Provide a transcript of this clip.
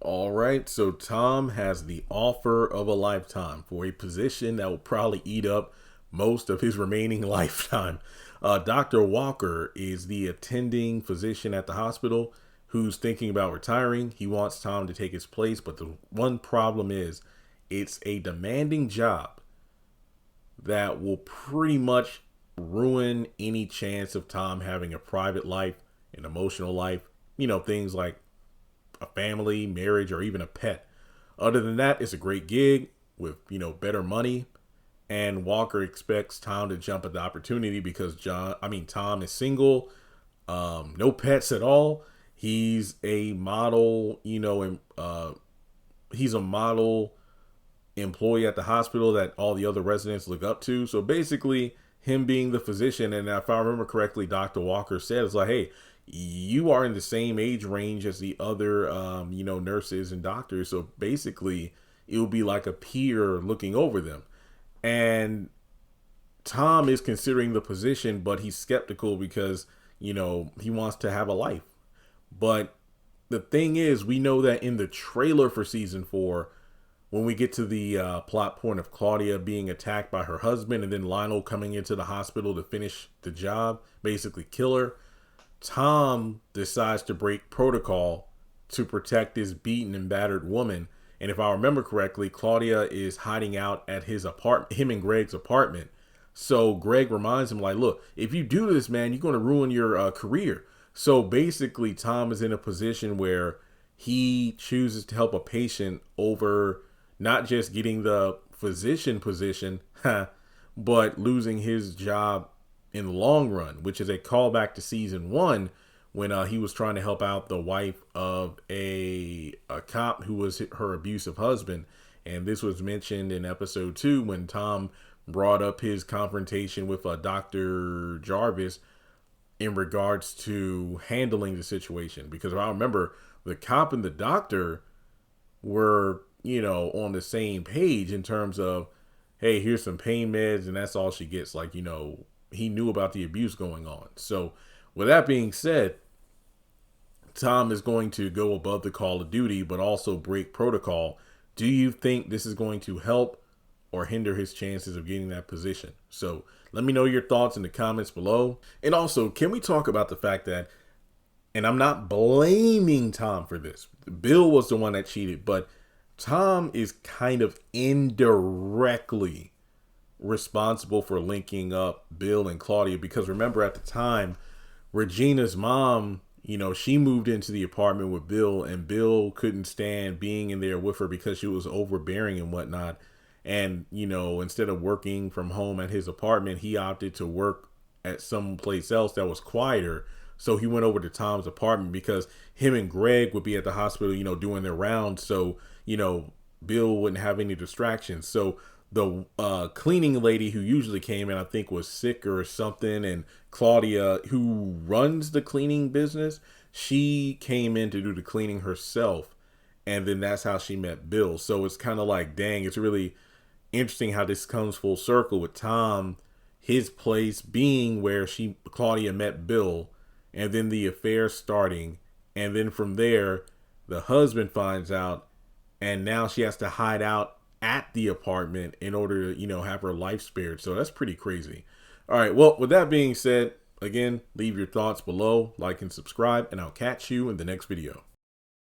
All right, so Tom has the offer of a lifetime for a position that will probably eat up most of his remaining lifetime. Dr. Walker is the attending physician at the hospital who's thinking about retiring. He wants Tom to take his place, but the one problem is it's a demanding job that will pretty much ruin any chance of Tom having a private life, an emotional life, things like a family, marriage, or even a pet. Other than that, it's a great gig with, better money. And Walker expects Tom to jump at the opportunity because Tom is single, no pets at all. He's a model, and he's a model employee at the hospital that all the other residents look up to. So basically, him being the physician, and if I remember correctly, Dr. Walker said, it's like, hey, you are in the same age range as the other, nurses and doctors. So basically, it will be like a peer looking over them. And Tom is considering the position, but he's skeptical because, he wants to have a life. But the thing is, we know that in the trailer for season 4, when we get to the plot point of Claudia being attacked by her husband and then Lionel coming into the hospital to finish the job, basically kill her, Tom decides to break protocol to protect this beaten and battered woman. And if I remember correctly, Claudia is hiding out at his apartment, him and Greg's apartment. So Greg reminds him, like, look, if you do this, man, you're going to ruin your career. So basically, Tom is in a position where he chooses to help a patient over not just getting the physician position, but losing his job in the long run, which is a callback to season 1 when he was trying to help out the wife of a cop who was her abusive husband. And this was mentioned in episode 2 when Tom brought up his confrontation with Dr. Jarvis in regards to handling the situation. Because if I remember, the cop and the doctor were, on the same page in terms of, hey, here's some pain meds and that's all she gets. Like, he knew about the abuse going on. So with that being said, Tom is going to go above the call of duty, but also break protocol. Do you think this is going to help or hinder his chances of getting that position? So let me know your thoughts in the comments below. And also, can we talk about the fact that, and I'm not blaming Tom for this, Bill was the one that cheated, but Tom is kind of indirectly responsible for linking up Bill and Claudia, because remember at the time, Regina's mom, she moved into the apartment with Bill, and Bill couldn't stand being in there with her because she was overbearing and whatnot. And, instead of working from home at his apartment, he opted to work at some place else that was quieter. So he went over to Tom's apartment because him and Greg would be at the hospital, doing their rounds. So, Bill wouldn't have any distractions. So the cleaning lady who usually came in, I think, was sick or something. And Claudia, who runs the cleaning business, she came in to do the cleaning herself. And then that's how she met Bill. So it's kind of like, dang, it's really interesting how this comes full circle with Tom, his place being where Claudia met Bill, and then the affair starting. And then from there, the husband finds out, and now she has to hide out at the apartment in order to, have her life spared. So that's pretty crazy. All right. Well, with that being said, again, leave your thoughts below, like and subscribe, and I'll catch you in the next video.